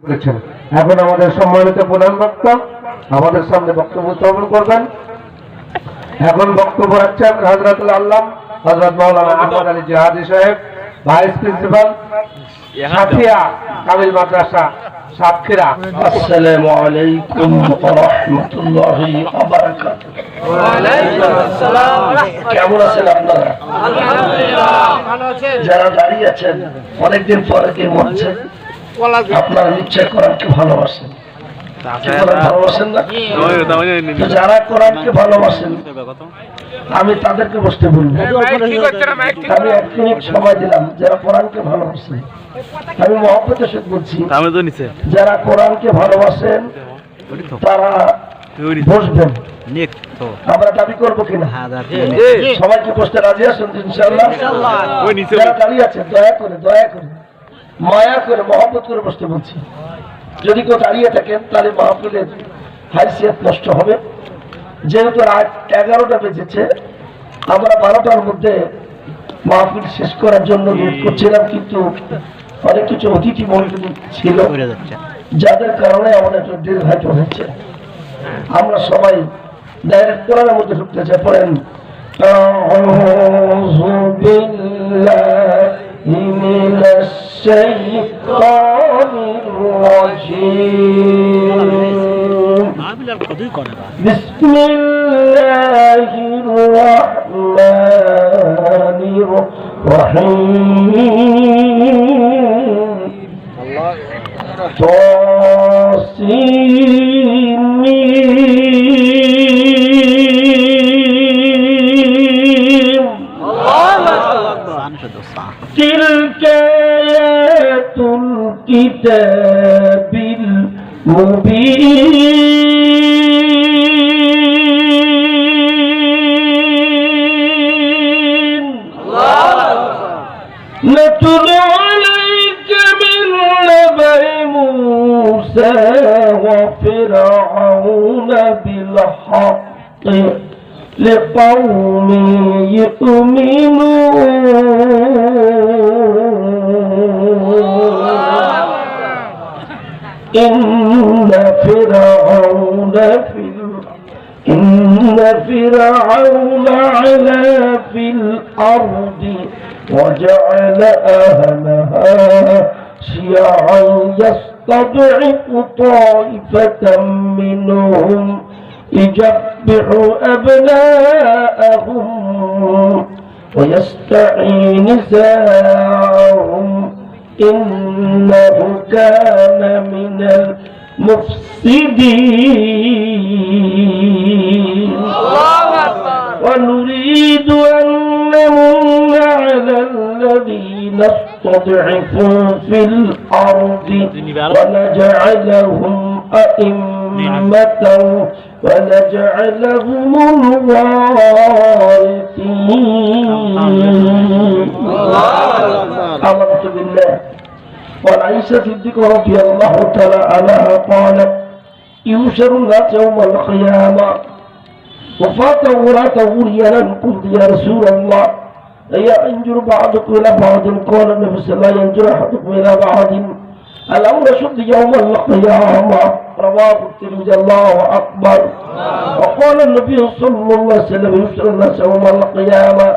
করেছেন। এখন আমাদের সম্মানিত প্রধান বক্তা আমাদের সামনে বক্তব্য উত্থাপন করবেন। এখন বক্তব্য রাখছেন হযরতুল আল্লামা হযরত মাওলানা আহমদ আলী জিহাদি সাহেব, ভাইস প্রিন্সিপাল সাথিয়া কামিল মাদ্রাসা সাতক্ষীরা। আসসালামু আলাইকুম ওয়া রাহমাতুল্লাহি ওয়া বারাকাতুহু। ওয়া আলাইকুম আসসালাম। কেমন আছেন আপনারা? আলহামদুলিল্লাহ ভালো আছেন। যারা দাঁড়িয়ে আছেন অনেকদিন পরে কি মনছে আপনারা নিশ্চয় কোরআনকে ভালোবাসেন, ভালোবাসেন না? তো যারা কোরআনকে ভালোবাসেন আমি তাদেরকে বসতে বলবো। আমি 1 মিনিট সময় দিলাম যারা কোরআনকে ভালোবাসেন। আমি মহব্বতের সাথে বলছি, যারা কোরআনকে ভালোবাসেন তারা বসবেন। আমরা দাবি করবো কিনা? সবাই কি বসতে রাজি আছেন ইনশাআল্লাহ? যারা দাঁড়িয়ে আছেন দয়া করে মায়া করে মহব্বত করে বসতে বলছি। যদি কেউ দাঁড়িয়ে থাকেন তাহলে মাহফিলের হাইসিয়ত নষ্ট হবে। যেহেতু রাত 11টা বেজেছে, আমরা 12টার মধ্যে মাহফিল শেষ করার জন্য নিয়োগ করছিলাম, কিন্তু অনেক কিছু অতিথি মণ্ডলী ছিল যাদের কারণে আমাদের একটু দীর্ঘায়িত হয়েছে। আমরা সবাই ডাইরেক্ট কোরআনের মধ্যে ঢুকতে চাই। পড়েন আউযু বিল্লাহি মিনাশ শাইতানির রাজীম। বিসমিল্লাহির রাহমানির রাহিম। تلك آيات الكتاب المبين نتلو عليك من نبأ موسى وفرعون بالحق لقوم يؤمنون إن فرعون علا في الأرض وجعل أهلها شيعا يستضعف طائفة منهم يذبح أبناءهم ويستحيي نساءهم إنه كان من المفسدين ونريد أن نمن على الذين استضعفوا في الأرض ونجعلهم أئمة ونجعلهم الوارثين. آمنت بالله. وعن عائشة صديقة رضي الله تعالى عنها قالت يحشر الناس يوم القيامة وفاة وراته ريالا قلت يا رسول الله لا ينجر بعضكم إلى بعض؟ قال النبي صلى الله عليه وسلم ينجر أحدكم إلى بعض الأمر شد يوم القيامة. رواه الترمذي. الله أكبر. وقال النبي صلى الله عليه وسلم يحشر الناس يوم القيامة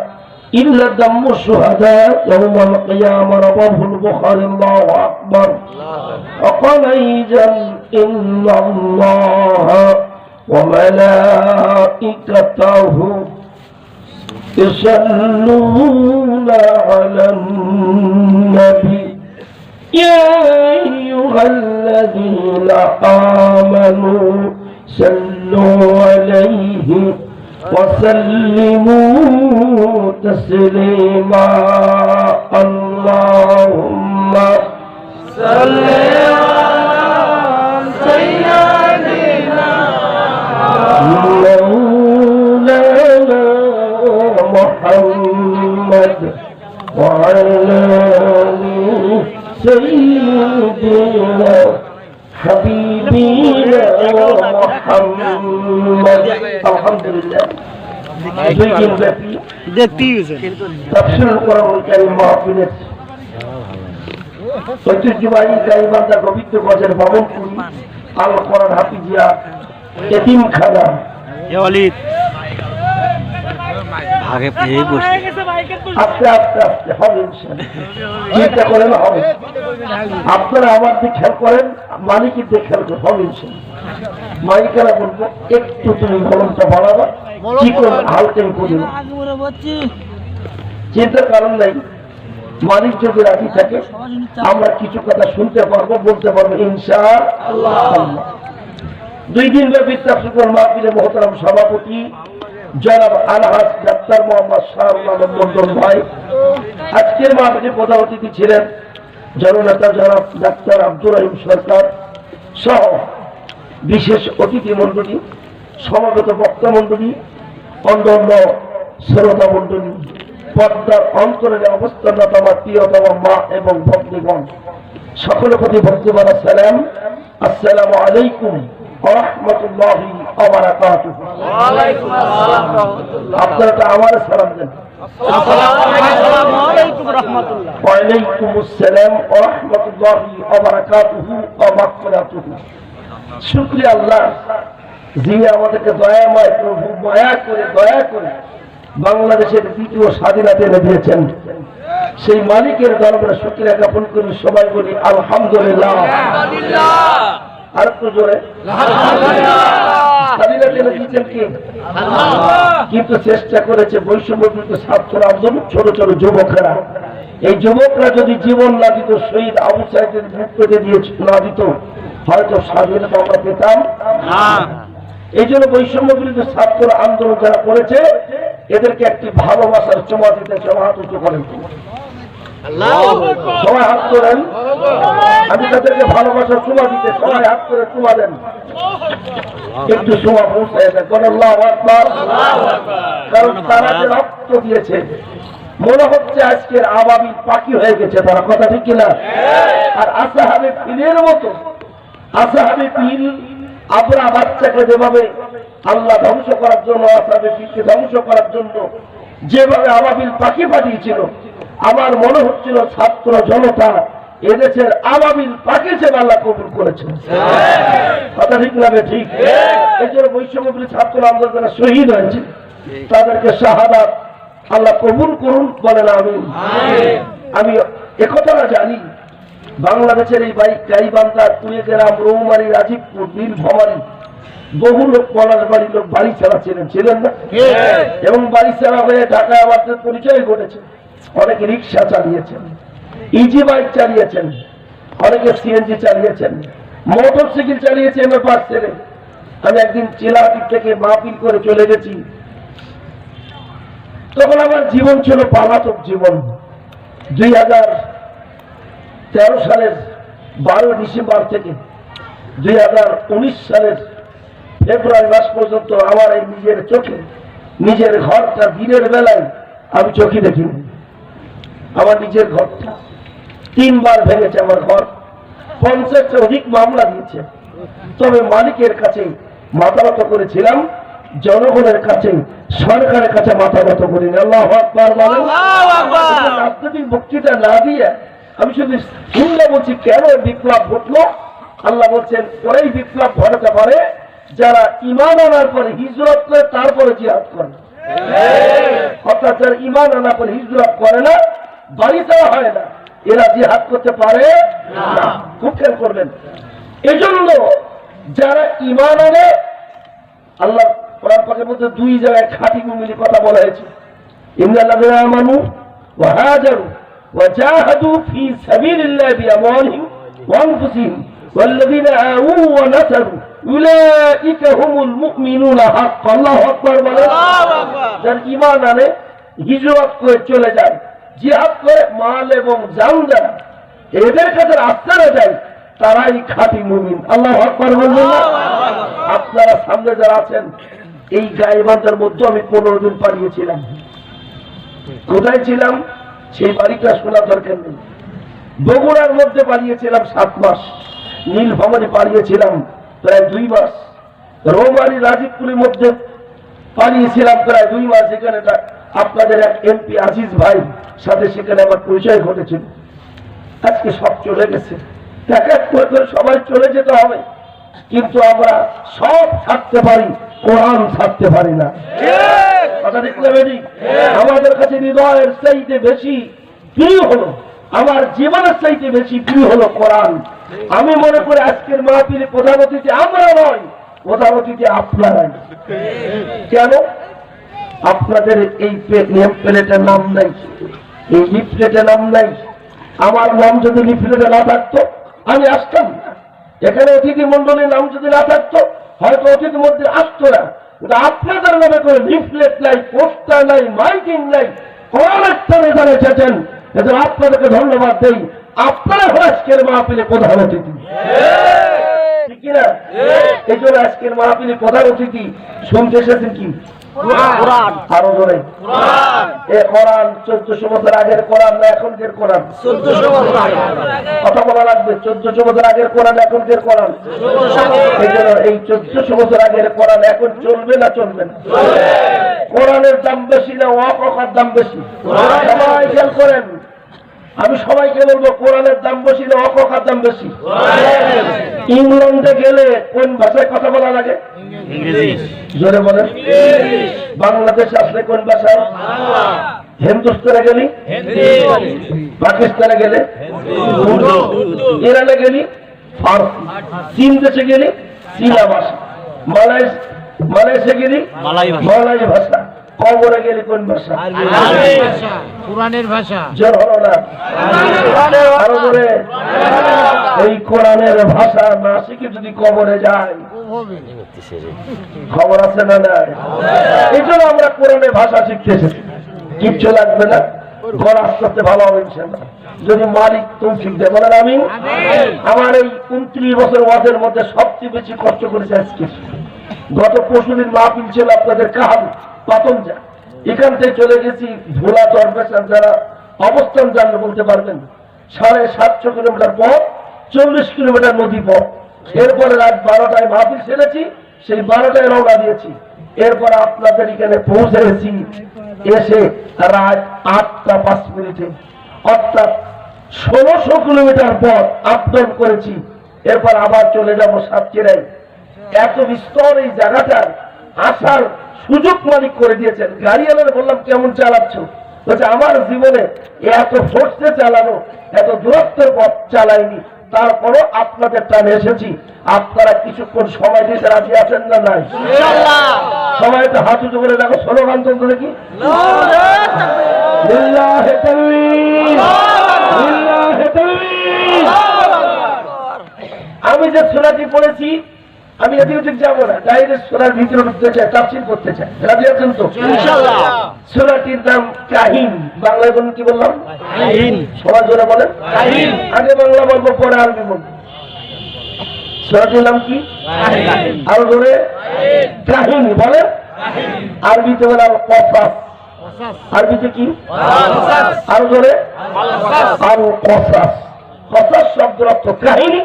إلا دم الشهداء يوم القيامة. رواه البخاري. الله أكبر. وقال أيضا إن الله وملائكته يصلون على النبي يا أيها الذين آمنوا صلوا عليه وسلموا تسليما. اللهم صل على سيدنا مولانا محمد وعلى سيدنا حبيبنا محمد. الحمد لله. تفسير القرآن الكريم ঐতিহ্যবাহী গাইবান্ধা গোবিন্দগঞ্জের বামনপুরি আল কোরআন হাফিজিয়া এতিমখানা ভাগে পেয়ে বসে আস্তে আস্তে আস্তে হবে ইনশাআল্লাহ। চিন্তা করেন হবে, আপনারা আমার দিকে খেয়াল করেন, মালিকের দিকে খেয়াল করেন, হবে ইনশাআল্লাহ। মালিকেরা বলবো একটু তুমি গরমটা বাড়াবা, কি করবে হালকাই করবে, চিন্তার কারণ নাই। মালিক যদি রাজি থাকে আমরা কিছু কথা শুনতে পারবো, বলতে পারবো ইনশাআল্লাহ। 2 দিন ব্যাপী তাফসীর মাহফিলে মহতারাম সভাপতি জনাব আলহাজ ডাক্তার মোহাম্মদ শাহরুল আলম মন্ডল ভাই, আজকের মাহফিলে প্রধান অতিথি ছিলেন জননেতা জনাব ডাক্তার আব্দুর রহিম সরকার সহ বিশেষ অতিথি মন্ডলী, সমাগত বক্তা মন্ডলী, অন্যান্য শ্রোতা মন্ডলী, পর্দার অন্তরে অবস্থানরত আমার প্রিয়তম মা এবং ভগ্নীগণ, সকলের প্রতি ভক্তিবান সালাম, আসসালামু আলাইকুম ওয়া রাহমাতুল্লাহি ওয়া বারাকাতুহু। আপনারা আমার সালাম দেন। আসসালামু আলাইকুম রাহমাতুল্লাহ। ওয়া আলাইকুমুস সালাম ওয়া রাহমাতুল্লাহি ওয়া বারাকাতুহু ওয়া মাগফিরাতুহু। শুকরিয়া আল্লাহ, যিনি আমাদেরকে দয়াময় প্রভু দয়া করে বাংলাদেশের দ্বিতীয় স্বাধীনতা এনে দিয়েছেন। সেই মালিকের দরবারে শুকরিয়া জ্ঞাপন করি, সবাই বলি আলহামদুলিল্লাহ। আর একটু জোরে স্বাধীনতা এনে দিয়েছেন কি আল্লাহ। কিন্তু চেষ্টা করেছে বৈষম্যবিরোধী ছাত্র আন্দোলন, ছোট ছোট যুবকরা। এই যুবকরা যদি জীবন না দিত, শহীদ আবু সাইদের বুক পেতে দিয়ে না দিত, হয়তো স্বাধীনতা আমরা পেতাম না। এই জন্য বৈষম্য বিরোধী ছাত্র আন্দোলন যারা করেছে এদেরকে একটি ভালোবাসার চুমা দিতে হাত উঁচু করেন, সবাই হাত করেন। আমি তাদেরকে ভালোবাসার চুমা দিতে সবাই হাত করে চুমা দেন, একটু চুমা পৌঁছায় দেন। আল্লাহু আকবার। কারণ তারা যে রক্ত দিয়েছে মনে হচ্ছে আজকের আবাবিল পাখি হয়ে গেছে তারা, কথা ঠিক কিনা? আর আসহাবে ফিলের মতো, আসহাবে ফিল আমরা বাচ্চাকে যেভাবে আল্লাহ ধ্বংস করার জন্য, আসহাবে ফিলকে ধ্বংস করার জন্য যেভাবে আবাবিল পাখি পাঠিয়েছিল, আমার মনে হচ্ছিল ছাত্র জনতা এদেশের আবাবিল পাখি হিসেবে আল্লাহ কবুল করেছেন, কথা ঠিক না? ঠিক। এই জন্য বৈষম্য বিরোধী ছাত্র আন্দোলন যারা শহীদ হয়েছে তাদেরকে শাহাদাত আল্লাহ কবুল করুন, বলেন আমিন। আমি একথাটা জানি, বাংলাদেশের এই গাইবান্ধা, কুড়িগ্রাম, রৌমারী, রাজীবপুর, নীলফামারী বহু লোক পলাশবাড়ির লোক বাড়ি ছাড়া ছিলেন না, এবং বাড়ি ছাড়া হয়ে ঢাকায় আমাদের পরিচয় ঘটেছে। অনেকে রিক্সা চালিয়েছেন, ইজি বাইক চালিয়েছেন, অনেকে সিএনজি চালিয়েছেন, মোটর সাইকেল চালিয়েছে এমএ ছেড়ে। আমি একদিন চিলাহাটি থেকে মাহফিল করে চলে গেছি, তখন আমার জীবন ছিল পালাতক জীবন। 2013 সালের 12 ডিসেম্বর থেকে 2019 সালের ফেব্রুয়ারি মাস পর্যন্ত আমার এই নিজের চোখে নিজের ঘরটা দিনের বেলায় আমি চোখে দেখিনি। আমার নিজের ঘরটা 3 বার ভেঙেছে আমার ঘর, 50 অধিক মামলা দিয়েছে। তবে মালিকের কাছে মাথা নত করেছিলাম, জনগণের কাছে, সরকারের কাছে মাথা নত করিনি। আল্লাহু আকবার বলেন। রাজনৈতিক বক্তৃতা না দিয়ে আমি শুধু শুনলে বলছি কেন বিপ্লব ঘটলো। আল্লাহ বলছেন ওরাই বিপ্লব ঘটাতে পারে যারা ঈমান আনার পরে হিজরত করে তারপরে জিহাদ করে। অর্থাৎ যারা ঈমান আনার পরে হিজরত করে না, বাড়ি ছাড়া হয় না, এরা জিহাদ করতে পারে না। খুব খেয়াল করবেন। এজন্য যারা ঈমান আনে, আল্লাহ কোরআন পাকের মধ্যে 2 জায়গায় খাঁটি মুমিনি কথা বলা হয়েছে, ইন্নাল্লাযীনা আমানু ওয়া হাজারু ওয়া জাহাদু ফি সাবিলিল্লাহি বিআমওয়ালিহিম ওয়া আনফুসিহিম ওয়াল্লাযীনা আওউ ওয়া নাসারু উলাইকা হুমুল মুমিনুনা হাক্কান। আল্লাহু আকবার বলেন। যারা ঈমান আনে, হিজরত করে চলে যায়, জিহাদ করে মাল এবং জান দেয়, এদের কাছে আস্থারে যায়, তারাই খাঁটি মুমিন। আল্লাহু আকবার বলবেন না? আপনারা সামনে যারা আছেন, এই গাইবান্ধার মধ্যে আমি 15 দিন পালিয়েছিলাম। কোথায় ছিলাম সেই বাড়িটা শোনা দরকার নেই। বগুড়ার মধ্যে পালিয়েছিলাম 7 মাস, নীলফামারী পালিয়েছিলাম প্রায় 2 মাস, রৌমারী রাজীবপুরের মধ্যে পালিয়েছিলাম প্রায় 2 মাস। এখানে আপনাদের এক এমপি আজিজ ভাই সাথে সেখানে আমার পরিচয় ঘটেছিল। আজকে চলে গেছে, এক এক করে সবাই চলে যেতে হবে, কিন্তু আমরা সব ছাড়তে পারি, কোরআন ছাড়তে পারি না। কথা ঠিক না বেটি? আমাদের কাছে হৃদয়ের চাইতে বেশি প্রিয় হলো, আমার জীবনের চাইতে বেশি প্রিয় হলো কোরআন। আমি মনে করি আজকের মাহফিলে প্রধান অতিথি আমরা নয়, প্রধান অতিথি আপনারাই। কেন? আপনাদের এই নেম প্লেটের নাম নাই, এই লিফলেটের নাম নাই। আমার নাম যদি লিফলেটে না থাকতো আমি আসতাম না, এখানে অতিথি মন্ডলীর নাম যদি না থাকতো হয়তো অতিথি মধ্যে আসতো না। কিন্তু আপনাদের নামে করে লিফলেট নাই, পোস্টার নাই, মাইকিং নাই, অনেক স্থানে যারা এসেছেন, এদের আপনাদেরকে ধন্যবাদ দেই। আপনারা হল আজকের মাহফিলে প্রধান অতিথি, ঠিক কিনা? এই জন্য আজকের মাহফিলে প্রধান অতিথি শুনতে এসেছেন কি? আরো জোরে এ কোরআন 1400 বছর আগের কোরআন না এখনকার কোরআন? 1400 বছর আগে। কথা বলা লাগবে, 1400 বছর আগের কোরআন এখনকার কোরআন। এই জন্য এই 1400 বছর আগের কোরআন এখন চলবে না চলবে না? কোরআনের দাম বেশি না ওয়াকফের দাম বেশি? সবাই খেয়াল করেন, আমি সবাইকে বলবো কোরআনের দাম বেশি না ওয়াকফের দাম বেশি? ইংল্যান্ডে গেলে কোন ভাষায় কথা বলা লাগে? ইংরেজি। জোরে বলেন। বাংলাদেশে আসলে কোন ভাষায়? হিন্দুস্তানে গেলি পাকিস্তানে গেলে উর্দু, ইরানে গেলি ফার্সি, চীন দেশে গেলি চীনা ভাষা, মালয়েশিয়া গেলি মালয় ভাষা, কবরে গেলি কোন ভাষা? কোরআনের ভাষা। জোর হলো না? আরো জোরে। এই কোরআনের ভাষা না শিখে যদি কবরে যায় খবর আছে না? নাই। এই জন্য আমরা কোরআনের ভাষা শিখতে এসেছি, কিচ্ছু লাগবে না, ঘর আস্তে আস্তে ভালো হবে ইনশাআল্লাহ, যদি মালিক তুমি শিখতে বলেন। আমি আমার এই 29 বছর ওয়াজের মধ্যে সবচেয়ে বেশি কষ্ট করেছি আজকে। গত পরশুদিন মাহফিল ছিল আপনাদের কাহাবি পাতনজা, এখান থেকে চলে গেছি ভোলা চরপেশান, যারা অবস্থান জানলে বলতে পারবেন, 750 কিলোমিটার পথ, 40 কিলোমিটার নদী পথ। এরপরে রাত 12টায় মাহফিল ছেড়েছি, সেই 12টায় রওনা দিয়েছি। এরপর আপনাদের এখানে পৌঁছেছি এসে রাত 8টা 5 মিনিটে, অর্থাৎ 1600 কিলোমিটার পথ আপ ডাউন করেছি। এরপর আবার চলে যাব সাতক্ষীরায়। এত বিস্তর এই জায়গাটার আসার সুযোগ মালিক করে দিয়েছেন। গাড়িওয়ালার বললাম কেমন চালাচ্ছ? বলছে আমার জীবনে এত ফোর্সে চালানো, এত দূরত্বের পথ চালাইনি, তারপরও আপনাদের টানে এসেছি। আপনারা কিছুক্ষণ সময় দিতে রাজি আছেন না? নাই? সবাই তো হাত উঁচু করে দেখো, স্লোগান তো দেখি। লিল্লাহে তাকবীর, লিল্লাহে তাকবীর। আমি যে সূরাটি পড়েছি, আমি এদিকে ঠিক যাবো না, ডাইরেক্ট সূরার ভিতরে ঢুকতে চাই, তাফসীর করতে চাই। রাজি আছেন তো? ইনশাআল্লাহ। সূরাটির নাম কাহিন। বাংলায় বলুন, কি বললাম? কাহিন। সবাই জোরে বলেন কাহিন। আগে বাংলা বলবো, পরে আরবি বলবো। সূরাটির নাম কি? আরো জোরে। কাহিনী বলেন। আরবিতে বলে আল কসাস। আরবিতে কি? আরো জোরে। আল কসাস। কসাস শব্দের অর্থ কাহিনী।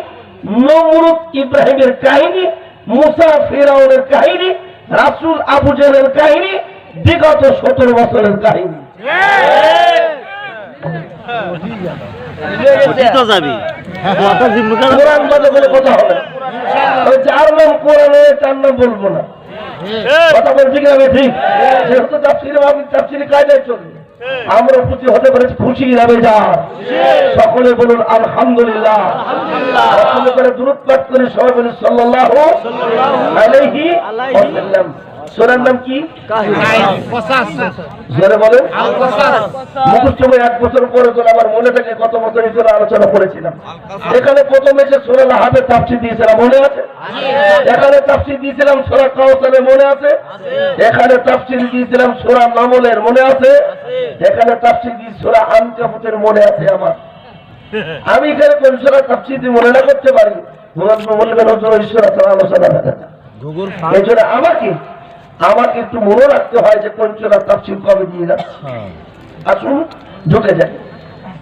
নমরুদ ইব্রাহিমের কাহিনী, মুসা ফিরাউনের কাহিনী, রাসূল আবু জেহেলের কাহিনী, বিগত 17 বছরের কাহিনী। কোরআন বাদে বলে কথা হবে না। যার নাম কোরআন তার নাম বলবো না। কথা বলছি কি আমি ঠিক? যেহেতু তাফসীরে ভাবি তাফসীরে কায়দায় চলবে, আমরা প্রতি হতে পারেছি খুশি হবে যা। সকলে বলুন আলহামদুলিল্লাহ। সকলে করে দুরূদ পাঠ করে সবাই বলুন সাল্লাল্লাহু আলাইহি ওয়াসাল্লাম। সূরার নাম কি? জোরে বলেন। মুখস্থ বই 1 বছর পরে তো আমার মনে থাকে কত বছর ধরে আলোচনা করেছিলাম। এখানে প্রথম এসে সূরা লাহাবের তাফসীর দিয়েছিলাম, মনে আছে? এখানে তাফসীর দিয়েছিলাম সূরা কাউসারের, মনে আছে? এখানে তাফসীর দিয়েছিলাম সূরা নামলের, মনে আছে? এখানে তাফসীর দিয়েছি সূরা আনকাবুতের, মনে আছে আমার? আমি এখানে কোন সূরা তাফসীর দিয়ে মনে না করতে পারি, বলবেন হুজুর ঈশ্বর আলোচনা হয়। এই জন্য আমাকে একটু মনে রাখতে হয় যে কোন সূরা তাফসীর কবে দিয়ে যাচ্ছে। আসুন ঢুকে যাই।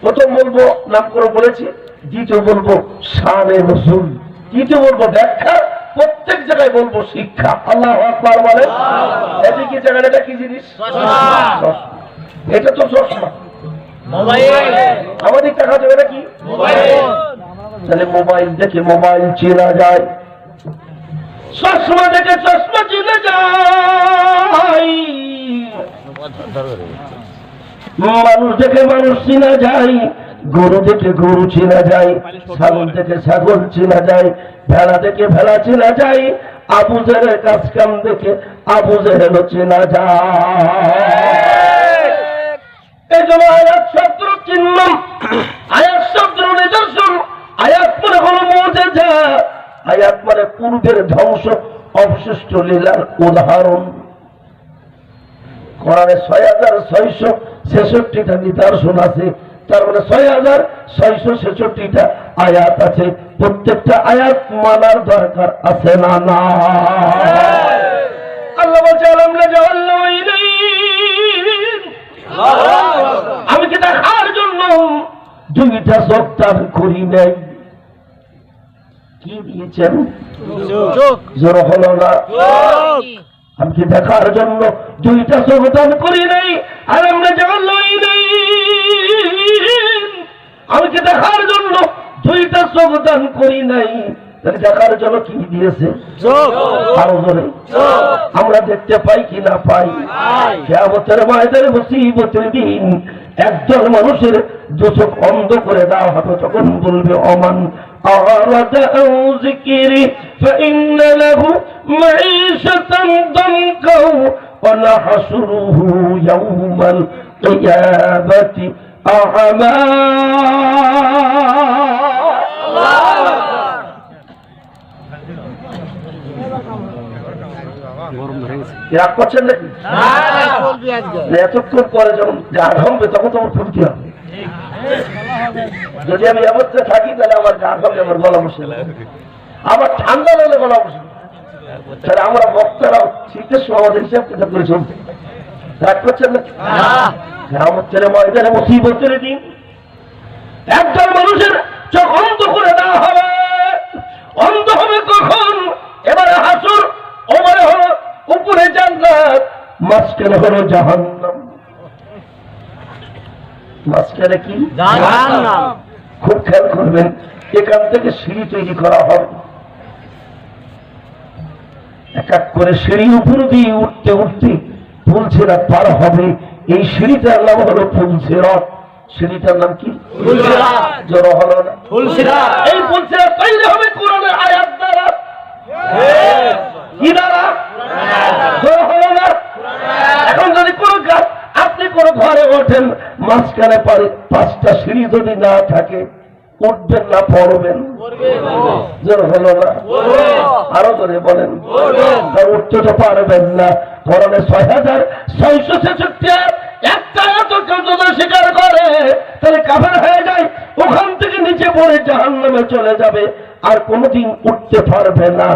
প্রথম বলবো নাম করে বলেছি, দ্বিতীয় বলবো শানে নজুল, তৃতীয় বলবো ব্যাখ্যা, প্রত্যেক জায়গায় বলবো শিক্ষা। আল্লাহু আকবার বলেন। এদিকে জায়গাটা কি জিনিস? এটা তো চশমা। আমাদের টাকা যাবে নাকি? তাহলে মোবাইল দেখে মোবাইল চেনা যায়, চশমা দেখে চশমা চেনা যায়, মানুষ দেখে মানুষ চেনা যায়, গরু দেখে গরু চেনা যায়, ছাগল দেখে ছাগল চেনা যায়, ভেড়া দেখে ভেড়া চেনা যায়, আবু জেহেলের কাজ কাম দেখে আবু জেহেল চেনা যায়। এই জন্য আয়াত শব্দ চিহ্ন, আয়াত শব্দ নিদর্শন, আয়াত মানে হলো মুজিজা, আয়াত মানে পূর্বের ধ্বংস অবশিষ্ট লীলার উদাহরণ। কোরআনে 6666টা নিদর্শন আছে, তার মানে 6666টা আয়াত আছে। প্রত্যেকটা আয়াত মানার দরকার আছে না? না। আল্লাহ বলছে আমি কি দেখার জন্য দুইটা চোখ দান করি নাই? কি দিয়েছেন? জোর হলো না? আমি কি দেখার জন্য দুইটা চোখ দান করি নাই? আর আমরা আমি কি দেখার জন্য দুইটা চোখ দান করি নাই? দেখার জন্য কি দিয়েছে? আরো জোরে আমরা দেখতে পাই কি না পাই? কিয়ামতের ময়দানে মুসিবতের দিন একজন মানুষের দু চোখ অন্ধ করে দেওয়া হবে, তখন বলবে অমান আরাদা আও যিকরি ফাইন্না লাহু মাঈশাতান দানকা ওয়া নাহশুরুহু ইয়াওমাল কিয়ামাতি আ'মা। রাগ করছেন নাকি? এতক্ষণ পরে যখন গা ঘামবে তখন তোমার ফুলতে হবে। যদি আমি অবস্থায় থাকি তাহলে আমার গা ঘামবে, আমার গলা বসে, আবার ঠান্ডা লাগলে গলা বসে। তাহলে আমরা বক্তারা শীতের সময় আমাদের হিসাব কিতাব করে চলবে। রাগ করছেন নাকি? কিয়ামতের ময়দানে মুসিবতের দিন একজন মানুষের চোখ অন্ধ করে দেওয়া হবে। অন্ধ হবে কখন? এবারে হাসর, ওবারে হলো উপরে জান্নাত, মাঝখানে হলো জাহান্নাম। মাঝখানে কি? জাহান্নাম। খুব খেয়াল করবেন, এখান থেকে সিঁড়ি তৈরি করা হবে, এক এক করে সিঁড়ি উপর দিয়ে উঠতে উঠতে পুলসিরাত পার হবে। এই সিঁড়িটার নাম হলো পুলসিরাত। সিঁড়িটার নাম কি? পুলসিরাত। জোর হলো না? পুলসিরাত। এই পুলসিরাত তৈরি হবে কোরআনের আয়াত দ্বারা। কি দ্বারা? জোর হলো না? এখন যদি কোনো আপনি কোনো ঘরে ওঠেন, মাঝখানে পারে 5টা সিঁড়ি যদি না থাকে, উঠবেন না পড়বেন? জোর হলো না? আরো ধরে বলেন। উঠতে তো পারবেন না। কোরআনে 6666 একটা এত কেউ যদি স্বীকার করে তাহলে কাফের হয়ে যায়, ওখান থেকে নিচে পড়ে জাহান্নামে চলে যাবে, আর কোনোদিন উঠতে পারবে না।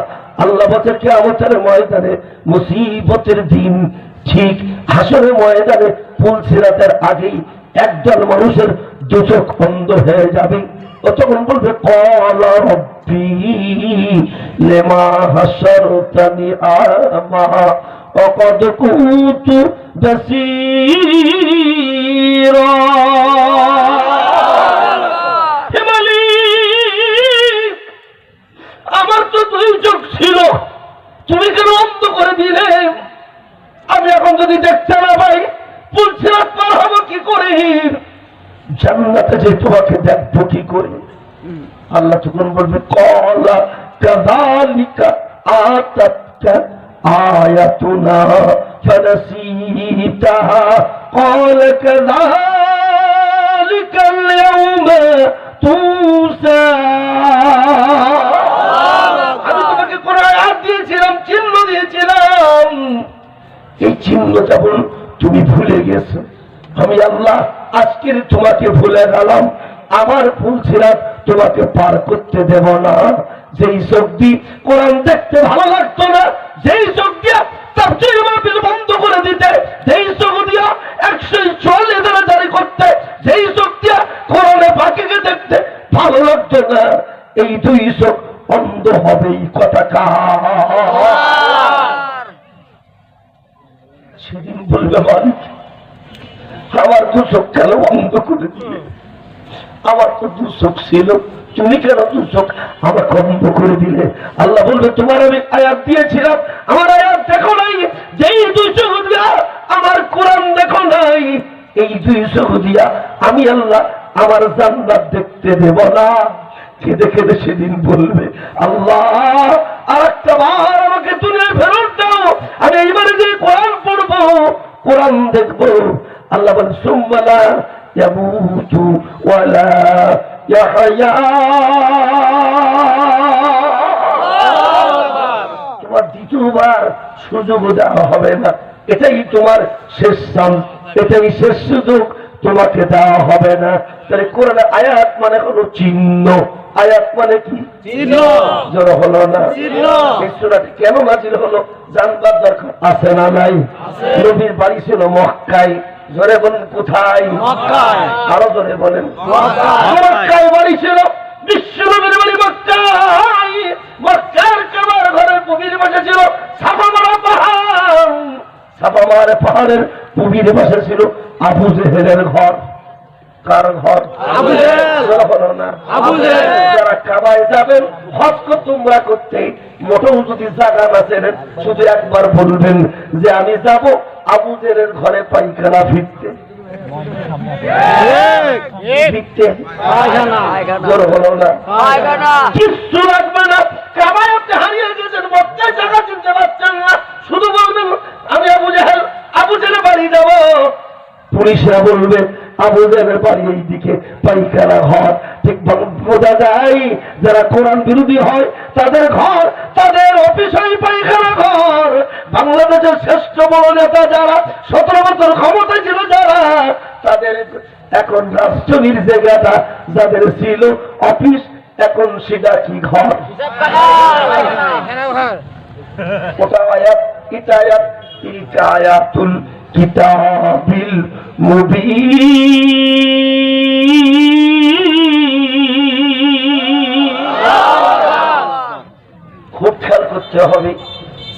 আল্লাহ বলছে কিয়ামতের ময়দানে মুসিবতের দিন, ঠিক হাসরের ময়দানে পুলসিরাতের আগেই একজন মানুষের দু চোখ অন্ধ হয়ে যাবে। ও তখন বলবে ক্বালা রাব্বি লিমা হাশারতানি আমা ওয়া ক্বাদ কুনতু বাসীরা। হে মালিক, আমার তো দুই চোখ ছিল, তুমি কেন অন্ধ করে দিলে? আমি এখন যদি দেখতে না পাই, পুলসিরাত পার হবো কি করে? জান্নাতে যে তোমাকে দেখবো কি করে? আল্লাহ তখন বলবে ক্বালা কাযালিকা আতাতকা আয়াতুনা ফানাসিতাহা ক্বালা কাযালিকা আল-ইয়াওমা তুনসা। আমি তোমাকে কোন আয়াত দিয়েছিলাম, চিহ্ন দিয়েছিলাম, এই চিহ্ন যেমন তুমি ভুলে গেছো, আমি আল্লাহ আজকের তোমাকে ভুলে গেলাম। আমার পুলসিরাত তোমাকে পার করতে দেব না। যেই চোখ দিয়ে কোরআন দেখতে ভালো লাগতো না, যেই চোখ দিয়া তাফসীর মাহফিল বন্ধ করে দিতে, যেই চোখ দিয়া 144 ধারা জারি করতে, যেই চোখ দিয়া কোরআনে পাখিকে দেখতে ভালো লাগতো না, এই দুই চোখ অন্ধ হবে। এই কথা কার? সেদিন বলবে মালিক আমার দু চোখ কেন বন্ধ করে দিলে? আমার তো দু চোখ ছিল, তুমি কেন দু চোখ আমার বন্ধ করে দিলে? আল্লাহ বলবে তোমার আমি আয়াত দিয়েছিলাম, আমার আয়াত দেখো নাই? যেই দুই চোখ দিয়া আমার কোরআন দেখো নাই, এই দুই চোখ দিয়া আমি আল্লাহ আমার জান্নাত দেখতে দেব না। কেঁদে কেঁদে সেদিন বলবে, আল্লাহ আর একটা বার আমাকে দুনিয়ায় ফেরত দাও, আমি এইবারে যে কোরআন পড়বো, কোরআন দেখবো। আল্লাহ বলেন সুম্মা লা ইয়ামুতু ওয়ালা ইয়াহইয়া। তোমার দ্বিতীয়বার সুযোগ দেওয়া হবে না, এটাই তোমার শেষ চান্স, এটাই শেষ সুযোগ, তোমাকে দেওয়া হবে না। তাহলে কোরআনের আয়াত মানে হলো চিহ্ন। আয়াত মানে কি? চিহ্ন। জোর হলো না? চিহ্ন। এই সূরাটি কেন নাযিল হলো জানবার দরকার আছে না নাই? নবীর বাড়ি ছিল মক্কায়। জোরে বলেন কোথায়? মক্কায়। আরো জোরে বলেন মক্কায় বাড়ি ছিল। বিশ্ব নবীর বাড়ি মক্কায়। মক্কার কাবার ঘরের পূবের পাশে ছিল সাফা মারা পাহাড়। সাফা মারা পাহাড়ের পূবের পাশে ছিল আবু জেহেলের ঘর। কার ঘর? আবু জেহেল। হলো না? আবু জেহেল। যারা কাবায় যাবেন হজ করতে উমরা করতে, মোটেও যদি জায়গা না চেনেন, শুধু একবার বলবেন যে আমি যাব আবু জেহেলের ঘরে পায়খানা ফিরতে। হলো না? কিচ্ছু লাগবে না। কাবায় আপনি হারিয়ে গেছেন, মক্কায় জায়গা চিনতে পারছেন না, শুধু বলবেন আমি আবু জেহেল, আবু জেহেলের বাড়ি যাব। পুলিশরা বলবে আবু জেহেলের বাড়ি এইদিকে, পায়খানা ঘর। ঠিক বোঝা যায় যারা কোরআন বিরোধী হয় তাদের ঘর, তাদের অফিসই পায়খানা ঘর। বাংলাদেশের শ্রেষ্ঠ বড় নেতা যারা, 17 বছর ক্ষমতায় ছিল যারা, তাদের এখন রাষ্ট্রনীর জায়গাটা যাদের ছিল অফিস, এখন সেটা কি ঘর? ওটা আয়াত, এটা আয়াত, এটা আয়াতুল কিতাবিল মুবিন। খুব খেয়াল করতে হবে।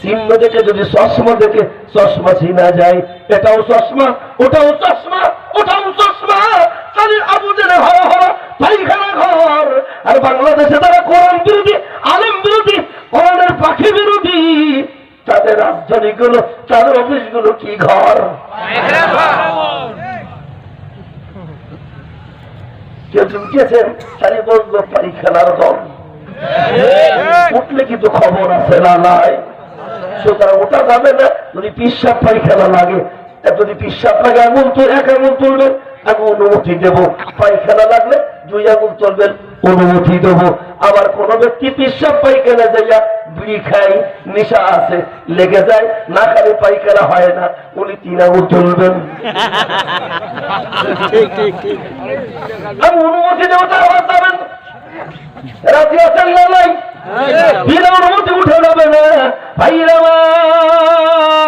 চিহ্ন দেখে যদি চশমা দেখে চশমা চিনা যায়, এটাও চশমা, ওটাও চশমা, ওটাও চশমা, তাহলে আবু জেহেল হওয়া হলো পায়খানা ঘর। আর বাংলাদেশে তারা কোরআন বিরোধী, আলেম বিরোধী, কোরআনের পাখি বিরোধী, তাদের রাজধানীগুলো, তাদের অফিসগুলো কি ঘর? কেউ ঢুকেছেন তাহলে বলবো পায়খানার দল। উঠলে কিন্তু খবর আছে না নাই? সুতরাং ওটা যাবে না। যদি পিসাব পায়খানা লাগে, যদি পিসাব লাগে আঙুল তো 1 আঙুল তুলবেন, আমি অনুমতি দেব। পায়খানা লাগলে 2 আঙুল তুলবেন, অনুমতি দেব। আবার কোন ব্যক্তি পিসাব পায়খানা যাইয়া বিড়ি খাই, নেশা আছে, লেগে যায়, না খালি পায়খানা হয় না, উনি 3 আঙুল তুলবেন। আমি অনুমতি দেব, তার আবার যাবেন। রাজি আছেন না নাই? বিনা অনুমতি উঠে যাবে না। ভাইরা আমার,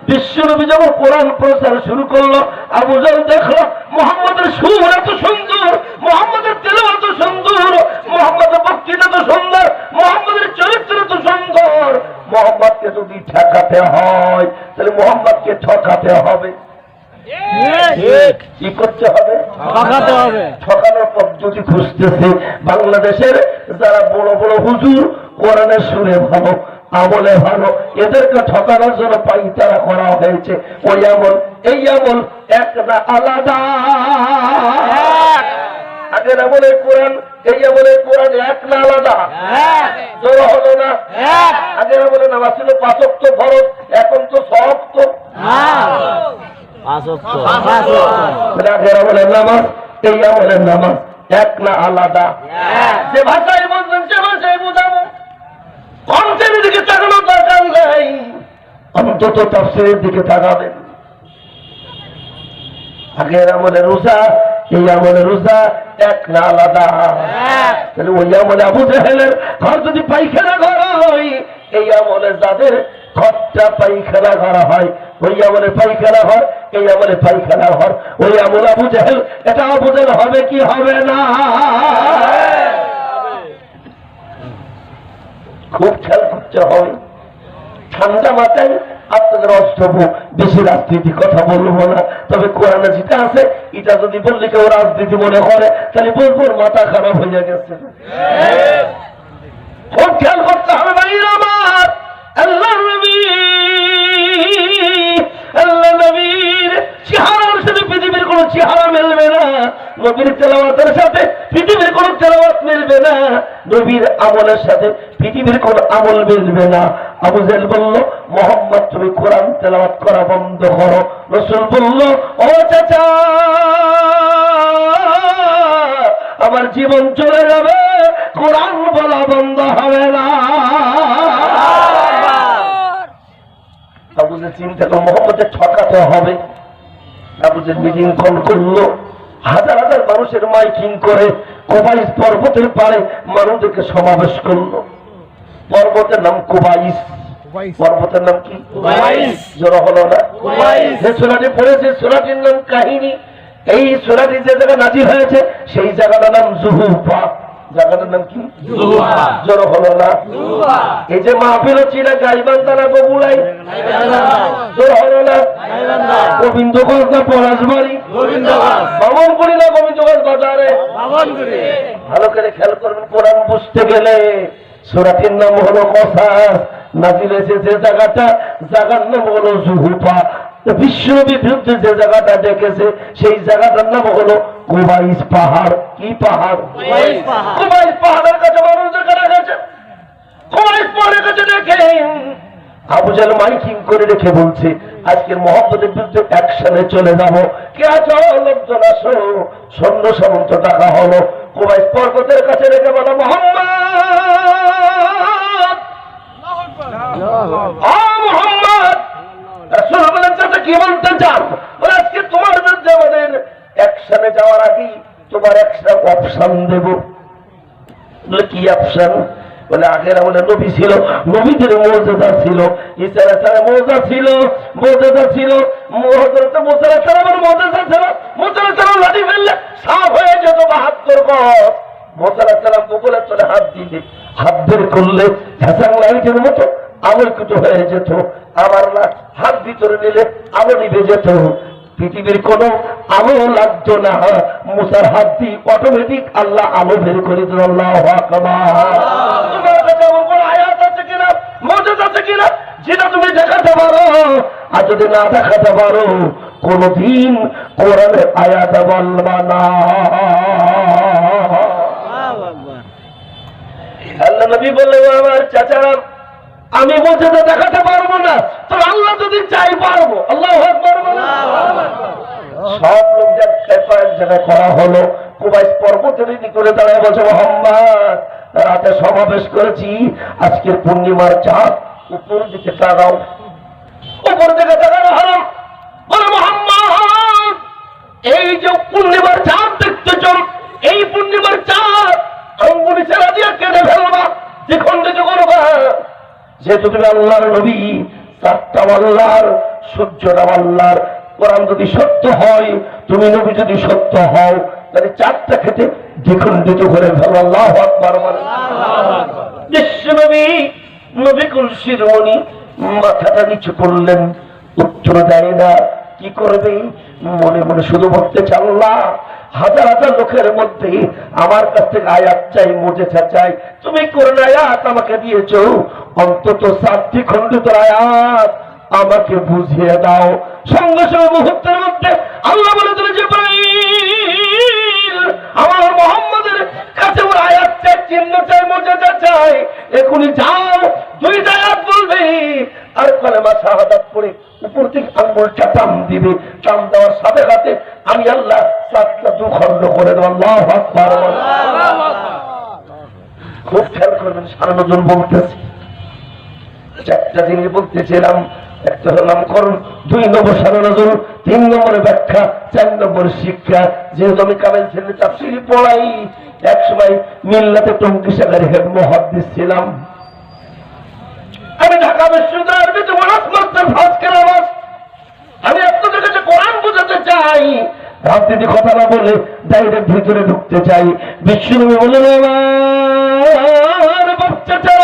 বিশ্বনবী যখন কোরআন প্রচার শুরু করলো, আবু জেহেল দেখলো মুহাম্মদের সুর এত সুন্দর, মুহাম্মদের তেলাওয়াত এত সুন্দর, মুহাম্মদের বক্তৃতা এত সুন্দর, মুহাম্মদের চরিত্র এত সুন্দর। মুহাম্মদকে যদি ঠকাতে হয় তাহলে মুহাম্মদকে ঠকাতে হবে। কি করতে হবে? ঠকাতে হবে। ঠকানোর পদ্ধতি খুঁজতেছে। বাংলাদেশের যারা বড় বড় হুজুর, কোরআনের সুরে ভালো, আমলে ভালো, এদেরকে ঠকানোর জন্য পাইতারা করা হয়েছে। ওই আমল এই আমল এক না আলাদা? আগের আমলে কোরআন, এই আমলে কোরআন এক না আলাদা? জোর হলো না? আগের আমলে নামাজ ছিল 5 ওয়াক্ত ফরজ, এখন তো 6 ওয়াক্ত। আগের আমলের নামাজ, এই আমলের নামাজ এক না আলাদা? যে ভাষায় বলবেন সে ভাষায় বোঝাবো। কন্টেন্টের দিকে তাকানোর দরকার নেই, অন্তত তাফসীরের দিকে তাকাবেন। আগের আমলের রোজা, এই আমলের রোজা এক না আলাদা? তাহলে ওই আমলে আবু জেহেলের ঘর যদি পায়খানা ঘর হয়, এই আমলে যাদের ঘরটা পায়খানা করা হয়, ওই আমলে পায়খানা হয়, এই আমলে পায়খানা হয়, ওই আমল আবু জেহেল, এটা আবু জেহেল হবে কি হবে না? খুব খেয়াল করতে হবে। ঠান্ডা মাথায় আপনাদের অষ্টম বেশি রাজনীতি কথা বলবো না, তবে কোরআনে যেটা আছে এটা যদি বললে কেউ রাজনীতি মনে করে তাহলে বলবো মাথা খারাপ হয়ে গেছে। খুব খেয়াল করতে হবে ভাইরা আমার, আল্লাহ নবীর চেহারার সাথে পৃথিবীর কোন চেহারা মিলবে না, নবীর তেলাওয়াতের সাথে পৃথিবীর কোন তেলাওয়াত মিলবে না, নবীর আমলের সাথে পৃথিবীর কোন আমল মিলবে না। আবু জাহেল বলল, মোহাম্মদ তুমি কোরআন তেলাওয়াত করা বন্ধ করো। রাসূল বলল, ও চাচা আমার জীবন চলে যাবে, কোরআন বলা বন্ধ হবে না। আবু জাহেল চিন্তা করল মোহাম্মদকে ঠকাতে হবে। আবু জাহেল মিটিং কল করলো, হাজার হাজার মানুষের মাইকিং করে কুবাইস পর্বতের পারে মানুষদেরকে সমাবেশ করলো। পর্বতের নাম কুবাইস। পর্বতের নাম কি? জোড়া হলো না? যে সূরাটি পড়েছে সূরাটির নাম কাহিনী। এই সূরাটি যে জায়গা নাজিল হয়েছে সেই জায়গাটার নাম জুহুফা। জায়গাটার নাম কি? জোড়া হলো না? এই যে মাহফিল ছিল গাইবান্ধা না বগুড়াই? জোড়া হলো না? গোবিন্দগঞ্জ না পলাশবাড়ি? বামনগুড়ি না গোবিন্দগঞ্জ বাজারে? ভালো করে খেয়াল করবেন, কোরআন বুঝতে গেলে সূরাটির নাম হলো কসাস, নাজিল হয়েছে যে জায়গাটা, জায়গার নাম হলো জুহুফা। বিশ্বনবীর বিরুদ্ধে যে জায়গাটা দেখেছে সেই জায়গাটার নাম হলো কুবাইস পাহাড়। কি পাহাড়? কুবাইস পাহাড়ের কাছে মানুষদের কারা গেছে, কুবাইস পাহাড়ের কাছে দেখেন আবু জাহেল মাইকিং করে রেখে বলছে, আজকের মোহাম্মদের বিরুদ্ধে অ্যাকশনে চলে যাবো। কে আছো লোকজন আসো, সৈন্য সামন্ত টাকা হলো। কুবাইস পর্বতের কাছে রেখে বলো, মোহাম্মদ মোহাম্মদ। রাসূল বলেন, চাচা কি বলতে চান? বলে আজকে তোমার বিরুদ্ধে আমাদের অ্যাকশনে যাওয়ার আগেই তোমার একটা অপশন দেব। বলে কি অপশন? বলে আগের আমলে নবী ছিল, নবীদের মুজিজা ছিল, ঈসা আলাইহিস সালামের মুজিজা ছিল, মুজিজা ছিল, হযরত মুসা আলাইহিস সালামের মুজিজা ছিল। মুসা আলাইহিস সালাম লাঠি ফেললে সাফ হয়ে যেত ৭২ গজ। মুসা আলাইহিস সালাম বুকের তলে হাত দিলে, হাত বের করলে হাসান লাইটের মতো আলোকিত হয়ে যেত। আবার না হাত ভিতরে নিলে আলো নিভে যেত। পৃথিবীর কোন আলো লাগতো না, মুসার হাত দিয়ে অটোমেটিক আল্লাহ আলো বের করে দিল। আল্লাহু আকবার। তোমার কাছে এমন কোন আয়াত আছে কিনা, মুজিজা আছে কিনা যেটা তুমি দেখাতে পারো? আর যদি না দেখাতে পারো কোনদিন কোরআনের আয়াত বলবা না। আল্লাহ নবী বললেন, আমার চাচারা আমি মুজিজা দেখাতে পারবো না, তো আল্লাহ যদি চাই পারবো। আল্লাহু আকবার। সব লোক এক জায়গায় করা হলো। কুবাইস পর্বতের দিকে করে দাঁড়ায় বলছে, মোহাম্মদ রাতে সমাবেশ করেছি, আজকের পূর্ণিমার চাঁদ উপর দিকে তাকাও। উপর দিকে তাকানো হলো। বলে মোহাম্মদ এই যে পূর্ণিমার চাঁদ দেখতেছ, এই পূর্ণিমার চাঁদ আঙ্গুলি ছেড়া দিয়ে কেটে ফেলবা, দ্বিখণ্ডিত করবা। যেহেতু তুমি আল্লাহর নবী, চাঁদটা আল্লাহর, সূর্যটা আল্লাহর, কোরআন যদি সত্য হয়, তুমি নবী যদি সত্য হও, তাহলে চাঁদটা খেতে দ্বিখণ্ডিত করে ফেলো। আল্লাহু আকবার। বিশ্বনবী নবী কুল শিরোমণি মাথাটা নিচু করলেন, উত্তর দেয় না। কি করবে? মনে মনে শুধু বলতে চাল্লা, হাজার হাজার লোকের মধ্যে আমার কাছ থেকে আয়াত চাই, মুজিজা চাই। তুমি কোন আয়াত আমাকে দিয়েছ? অন্তত 7টি খণ্ডিত আয়াত আমাকে বুঝিয়ে দাও। সঙ্গে সঙ্গে মুহূর্তের মধ্যে আল্লাহ বলে দিল, জিবরাইল আমার মোহাম্মদের কাছে ওর আয়াত চাই, চিহ্ন চাই, মুজিজা চাই। এখনই যাও, 2টা আয়াত বলবে আর কালেমা শাহাদাত পড়ে উপর থেকে আঙ্গুলটা টান দিবে। টান দেওয়ার সাথে সাথে আমি আল্লাহ 7টা দুখণ্ড করে দেব। আল্লাহু আকবার। খুব খেয়াল করবেন, সারা নজর বলতেছি। 4টা জিনিস বলতেছিলাম। একটা হলো নামকরণ, 2 নম্বর সারা নজর, 3 নম্বরে ব্যাখ্যা, 4 নম্বর শিক্ষা। যেহেতু আমি কামেল ছেলে তাফসীর পড়াই, একসময় মিল্লাতে টঙ্গী শাখার হেড মুহাদ্দিস ছিলাম। আমি ঢাকা বিশ্ববিদ্যালয়ের ভিতরে ওয়াজ মাস্টার ফার্স্ট ক্লাস। আমি আপনাদের কাছে কোরআন বোঝাতে চাই, রাজনীতি কথা না বলে ডাইরেক্ট ভিতরে ঢুকতে চাই। বিশ্বনবী বলেন, আমার বাচ্চারা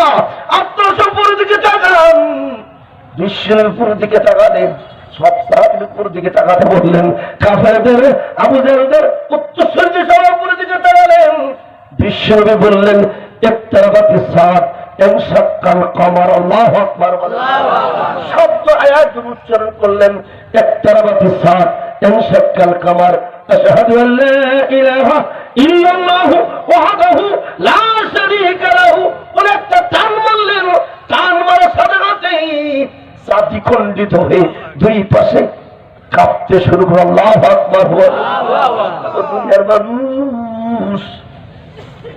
আপনারা সব উপরের দিকে তাকান। বিশ্বের উপর দিকে তাকালেন, সব সাহাবীর উপর দিকে তাকাতে বললেন, কাফেরদের আবু জাহলদের উত্তরসূরি সবার উপর দিকে তাকালেন। বিশ্বনবী বললেন, ইকতারাবাতিস সাআত ইনশাক্কাল কমার। আল্লাহু আকবার। শব্দ আয়াত উচ্চারণ করলেন, ইকতারাবাতিস সাআত ইনশাক্কাল কমার। আশহাদু আল্লা ইলাহা ইল্লাল্লাহু ওয়াহদাহু লা শারীকা লাহু। বলে একটা টান মারলেন, টান মারার সাথে সাথেই ছাতি খণ্ডিত হয়ে দুই পাশে কাঁপতে শুরু করল। আল্লাহু আকবার। দুনিয়ার মানুষ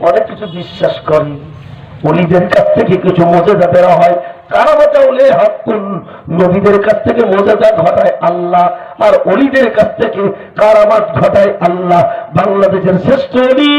অনেক কিছু বিশ্বাস করে, ওলিদের কাছ থেকে কিছু মজেজা বেরা হয়, কারামাতা ওলে হাক্কুন, নবীদের কাছ থেকে মজেজা ঘটায় আল্লাহ, আর ওলিদের কাছ থেকে কারামাত ঘটায় আল্লাহ। বাংলাদেশের শ্রেষ্ঠ ওলি